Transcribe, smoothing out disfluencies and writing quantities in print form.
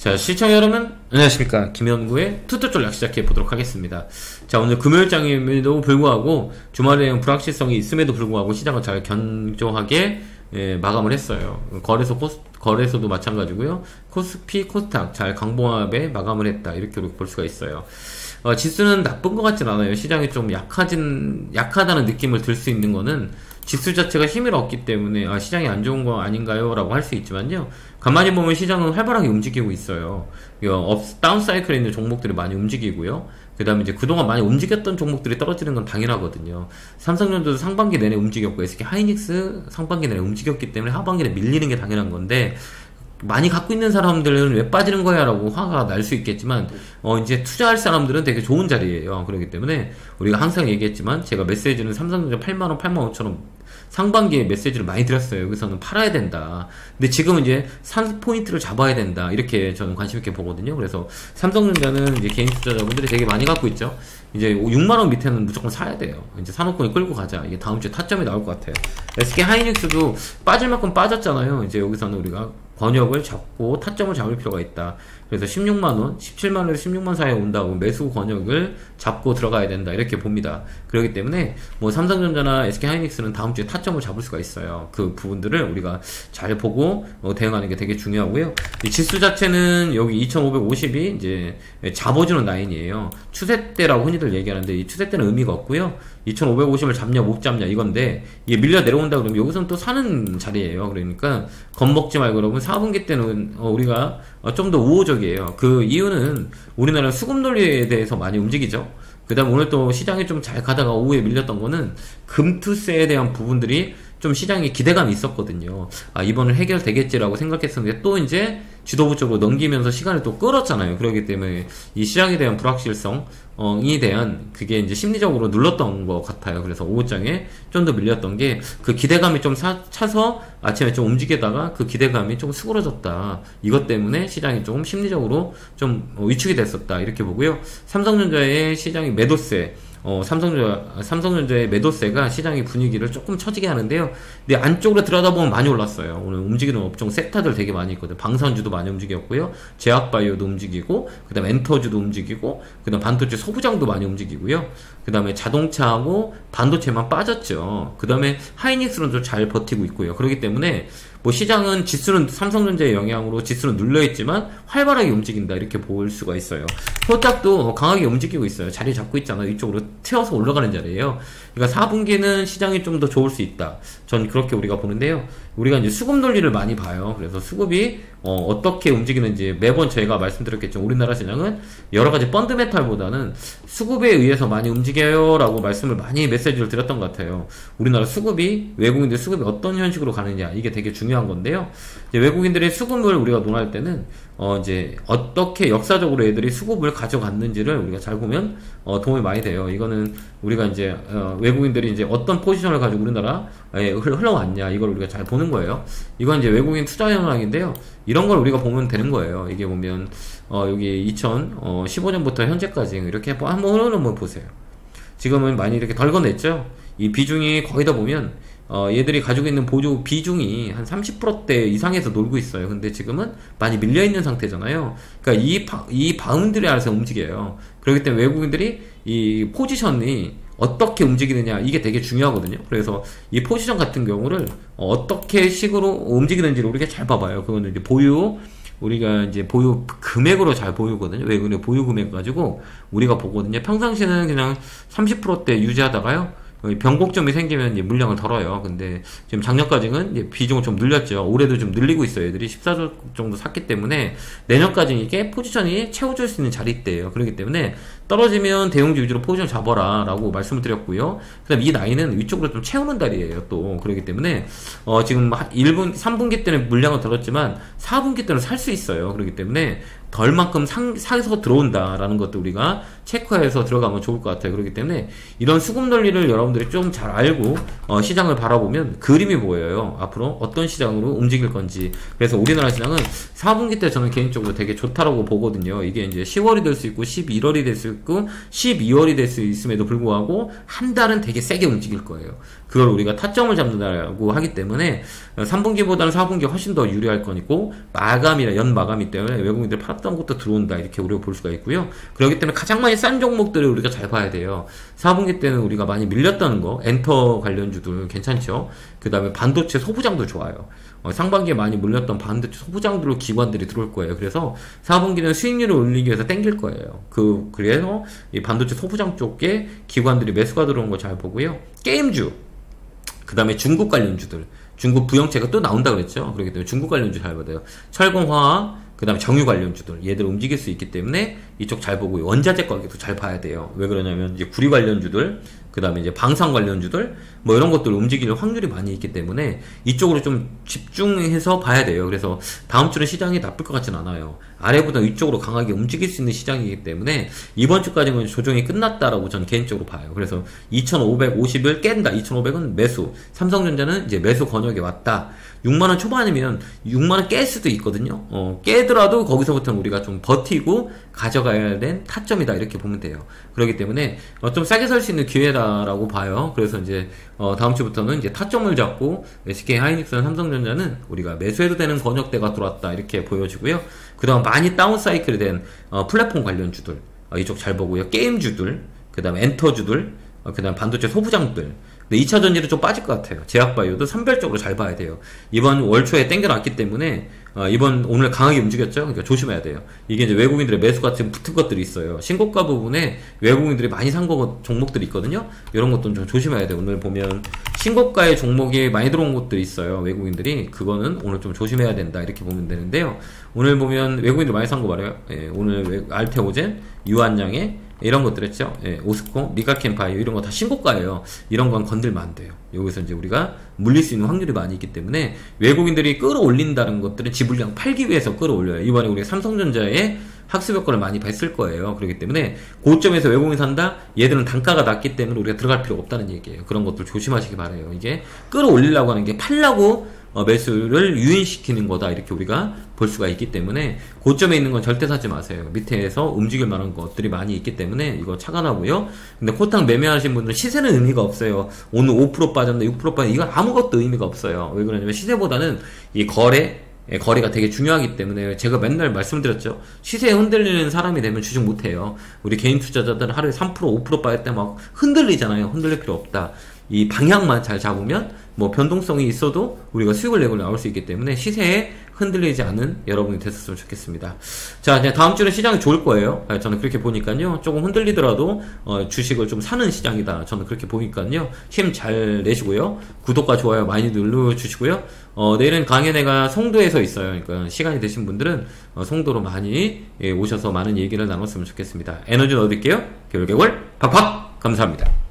자, 시청자 여러분, 안녕하십니까. 김현구의 투투 전략 시작해 보도록 하겠습니다. 자, 오늘 금요일장임에도 불구하고 주말에 대한 불확실성이 있음에도 불구하고 시장을 잘 견조하게 마감을 했어요. 거래소도 마찬가지고요. 코스피, 코스닥 잘 강봉합에 마감을 했다. 이렇게 볼 수가 있어요. 지수는 나쁜 것 같진 않아요. 시장이 좀 약하다는 느낌을 들 수 있는 거는 지수 자체가 힘을 얻기 때문에 시장이 안 좋은 거 아닌가요? 라고 할 수 있지만요. 가만히 보면 시장은 활발하게 움직이고 있어요. 다운 사이클에 있는 종목들이 많이 움직이고요. 그 다음에 이제 그동안 많이 움직였던 종목들이 떨어지는 건 당연하거든요. 삼성전자도 상반기 내내 움직였고, SK 하이닉스 상반기 내내 움직였기 때문에 하반기에 밀리는 게 당연한 건데, 많이 갖고 있는 사람들은 왜 빠지는 거야? 라고 화가 날 수 있겠지만, 이제 투자할 사람들은 되게 좋은 자리예요. 그렇기 때문에, 우리가 항상 얘기했지만, 제가 메시지는 삼성전자 8만원, 8만5천원 상반기에 메시지를 많이 드렸어요. 여기서는 팔아야 된다. 근데 지금은 이제 산 포인트를 잡아야 된다. 이렇게 저는 관심있게 보거든요. 그래서 삼성전자는 이제 개인 투자자분들이 되게 많이 갖고 있죠. 이제 6만원 밑에는 무조건 사야 돼요. 이제 사놓고 끌고 가자. 이게 다음 주에 타점이 나올 것 같아요. SK 하이닉스도 빠질 만큼 빠졌잖아요. 이제 여기서는 우리가 권역을 잡고 타점을 잡을 필요가 있다. 그래서 16만원, 17만원에서 16만 사이에 온다고 매수 권역을 잡고 들어가야 된다. 이렇게 봅니다. 그렇기 때문에 뭐 삼성전자나 SK 하이닉스는 다음 주에 타점을 잡을 수가 있어요. 그 부분들을 우리가 잘 보고 대응하는 게 되게 중요하고요. 이 지수 자체는 여기 2550이 이제 잡아주는 라인이에요. 추세대라고 흔히들 얘기하는데 이 추세대는 의미가 없고요. 2550을 잡냐 못 잡냐 이건데 이게 밀려 내려온다 그러면 여기서는 또 사는 자리예요. 그러니까 겁먹지 말고 여러분 4분기 때는 우리가 좀 더 우호적이에요. 그 이유는 우리나라 수급 논리에 대해서 많이 움직이죠. 그 다음 오늘 또 시장이 좀 잘 가다가 오후에 밀렸던 거는 금투세에 대한 부분들이 좀 시장에 기대감이 있었거든요. 이번엔 해결되겠지라고 생각했었는데 또 이제 지도부 쪽으로 넘기면서 시간을 또 끌었잖아요. 그렇기 때문에 이 시장에 대한 불확실성에 대한 그게 이제 심리적으로 눌렀던 것 같아요. 그래서 오후장에 좀 더 밀렸던 게 그 기대감이 좀 차서 아침에 좀 움직이다가 그 기대감이 좀 수그러졌다. 이것 때문에 시장이 조금 심리적으로 좀 위축이 됐었다. 이렇게 보고요. 삼성전자의 시장이 매도세 삼성전자의 매도세가 시장의 분위기를 조금 처지게 하는데요. 근데 안쪽으로 들여다보면 많이 올랐어요. 오늘 움직이는 업종 섹터들 되게 많이 있거든요. 방산주도 많이 움직였고요. 제약바이오도 움직이고, 그 다음에 엔터주도 움직이고, 그 다음 반도체 소부장도 많이 움직이고요. 그 다음에 자동차하고 반도체만 빠졌죠. 그 다음에 하이닉스는 좀 잘 버티고 있고요. 그렇기 때문에 뭐 시장은 지수는 삼성전자의 영향으로 지수는 눌려있지만 활발하게 움직인다 이렇게 볼 수가 있어요. 코스닥도 강하게 움직이고 있어요. 자리 잡고 있잖아요. 이쪽으로 튀어서 올라가는 자리예요. 그러니까 4분기는 시장이 좀 더 좋을 수 있다. 전 그렇게 우리가 보는데요. 우리가 이제 수급 논리를 많이 봐요. 그래서 수급이 어떻게 움직이는지 매번 저희가 말씀드렸겠죠. 우리나라 시장은 여러 가지 펀드메탈보다는 수급에 의해서 많이 움직여요 라고 말씀을 많이 메시지를 드렸던 것 같아요. 우리나라 수급이 외국인들 수급이 어떤 형식으로 가느냐 이게 되게 중요한 건데요. 이제 외국인들의 수급을 우리가 논할 때는 이제 어떻게 역사적으로 애들이 수급을 가져갔는지를 우리가 잘 보면 도움이 많이 돼요. 이거는 우리가 이제 외국인들이 이제 어떤 포지션을 가지고 우리나라에 흘러왔냐 이걸 우리가 잘 보는 거예요. 이건 이제 외국인 투자 현황인데요. 이런 걸 우리가 보면 되는 거예요. 이게 보면 여기 2015년부터 현재까지 이렇게 한번 보세요. 지금은 많이 이렇게 덜궈냈죠. 이 비중이 거의 다 보면 얘들이 가지고 있는 보조 비중이 한 30%대 이상에서 놀고 있어요. 근데 지금은 많이 밀려있는 상태잖아요. 그러니까 이 바운드리 안에서 움직여요. 그렇기 때문에 외국인들이 이 포지션이 어떻게 움직이느냐 이게 되게 중요하거든요. 그래서 이 포지션 같은 경우를 어떻게 식으로 움직이는지를 우리가 잘 봐봐요. 그거는 이제 우리가 이제 보유 금액으로 잘 보유거든요. 외국인의 보유 금액 가지고 우리가 보거든요. 평상시에는 그냥 30%대 유지하다가요. 변곡점이 생기면 이제 물량을 덜어요. 근데 지금 작년까지는 이제 비중을 좀 늘렸죠. 올해도 좀 늘리고 있어요. 애들이 14조 정도 샀기 때문에 내년까지 이게 포지션이 채워줄 수 있는 자리대예요. 그렇기 때문에 떨어지면 대형주 위주로 포지션 잡아라 라고 말씀을 드렸고요. 그 다음 이 나이는 위쪽으로 좀 채우는 달이에요. 또 그렇기 때문에 지금 3분기 때는 물량을 덜었지만 4분기 때는 살 수 있어요. 그렇기 때문에 덜만큼 사서 들어온다라는 것도 우리가 체크해서 들어가면 좋을 것 같아요. 그렇기 때문에 이런 수급 논리를 여러분들이 좀 잘 알고 시장을 바라보면 그림이 보여요. 앞으로 어떤 시장으로 움직일 건지. 그래서 우리나라 시장은 4분기 때 저는 개인적으로 되게 좋다라고 보거든요. 이게 이제 10월이 될 수 있고 11월이 될 수 있고 12월이 될 수 있음에도 불구하고 한 달은 되게 세게 움직일 거예요. 그걸 우리가 타점을 잡는다고 하기 때문에 3분기보다는 4분기 훨씬 더 유리할 거니고 마감이나 연 마감이 때문에 외국인들 팔았던 것도 들어온다 이렇게 우리가 볼 수가 있고요. 그렇기 때문에 가장 많이 싼 종목들을 우리가 잘 봐야 돼요. 4분기 때는 우리가 많이 밀렸다는 거 엔터 관련주들 괜찮죠. 그 다음에 반도체 소부장도 좋아요. 상반기에 많이 물렸던 반도체 소부장들로 기관들이 들어올 거예요. 그래서 4분기는 수익률을 올리기 위해서 땡길 거예요. 그래서 이 반도체 소부장 쪽에 기관들이 매수가 들어온 거 잘 보고요. 게임주, 그 다음에 중국 관련주들, 중국 부영체가 또 나온다 그랬죠. 그렇기 때문에 중국 관련주 잘 받아요. 철공화학, 그 다음에 정유 관련주들, 얘들 움직일 수 있기 때문에 이쪽 잘 보고 원자재 가격도 잘 봐야 돼요. 왜 그러냐면 이제 구리 관련주들, 그 다음에 이제 방산 관련주들, 뭐 이런 것들 움직일 확률이 많이 있기 때문에 이쪽으로 좀 집중해서 봐야 돼요. 그래서 다음 주는 시장이 나쁠 것 같진 않아요. 아래보다 위쪽으로 강하게 움직일 수 있는 시장이기 때문에 이번 주까지는 조정이 끝났다라고 저는 개인적으로 봐요. 그래서 2550을 깬다. 2500은 매수. 삼성전자는 이제 매수 권역에 왔다. 6만원 초반이면 6만원 깰 수도 있거든요. 깨더라도 거기서부터는 우리가 좀 버티고 가져가야 된 타점이다 이렇게 보면 돼요. 그렇기 때문에 좀 싸게 살 수 있는 기회다라고 봐요. 그래서 이제 다음 주부터는 이제 타점을 잡고 SK 하이닉스나 삼성전자는 우리가 매수해도 되는 권역대가 들어왔다 이렇게 보여지고요. 그 다음 많이 다운 사이클이 된 플랫폼 관련주들 이쪽 잘 보고요. 게임주들, 그 다음에 엔터주들, 그 다음 반도체 소부장들. 근데 2차 전지는 좀 빠질 것 같아요. 제약바이오도 선별적으로 잘 봐야 돼요. 이번 월초에 땡겨놨기 때문에 오늘 강하게 움직였죠. 그러니까 조심해야 돼요. 이게 이제 외국인들의 매수가 지금 붙은 것들이 있어요. 신고가 부분에 외국인들이 많이 산 종목들이 있거든요. 이런 것도 좀 조심해야 돼요. 오늘 보면 신고가의 종목이 많이 들어온 것들이 있어요. 외국인들이 그거는 오늘 좀 조심해야 된다 이렇게 보면 되는데요. 오늘 보면 외국인들이 많이 산 거 말이에요. 오늘 알테오젠, 유한양의 이런 것들 했죠. 오스코, 미가캠파이오 이런 거 다 신고가예요. 이런 건 건들면 안 돼요. 여기서 이제 우리가 물릴 수 있는 확률이 많이 있기 때문에 외국인들이 끌어올린다는 것들은 지분량 팔기 위해서 끌어올려요. 이번에 우리가 삼성전자에 학습 효과를 많이 봤을 거예요. 그렇기 때문에 고점에서 외국인이 산다? 얘들은 단가가 낮기 때문에 우리가 들어갈 필요가 없다는 얘기예요. 그런 것들 조심하시기 바라요. 이게 끌어올리려고 하는 게 팔라고 매수를 유인시키는 거다 이렇게 우리가 볼 수가 있기 때문에 고점에 있는 건 절대 사지 마세요. 밑에서 움직일 만한 것들이 많이 있기 때문에 이거 차관하고요. 근데 코탕 매매하신 분들은 시세는 의미가 없어요. 오늘 5% 빠졌는데 6% 빠졌는데 이건 아무것도 의미가 없어요. 왜 그러냐면 시세보다는 이 거래가 되게 중요하기 때문에 제가 맨날 말씀드렸죠. 시세에 흔들리는 사람이 되면 주식 못해요. 우리 개인 투자자들은 하루에 3% 5% 빠질 때 막 흔들리잖아요. 흔들릴 필요 없다. 이 방향만 잘 잡으면 뭐 변동성이 있어도 우리가 수익을 내고 나올 수 있기 때문에 시세에 흔들리지 않은 여러분이 됐었으면 좋겠습니다. 자, 이제 다음 주는 시장이 좋을 거예요. 저는 그렇게 보니까요. 조금 흔들리더라도 주식을 좀 사는 시장이다. 저는 그렇게 보니까요. 힘 잘 내시고요. 구독과 좋아요 많이 눌러주시고요. 내일은 강연회가 송도에서 있어요. 그러니까 시간이 되신 분들은 송도로 많이 오셔서 많은 얘기를 나눴으면 좋겠습니다. 에너지 얻을게요. 개월개월 팍팍 감사합니다.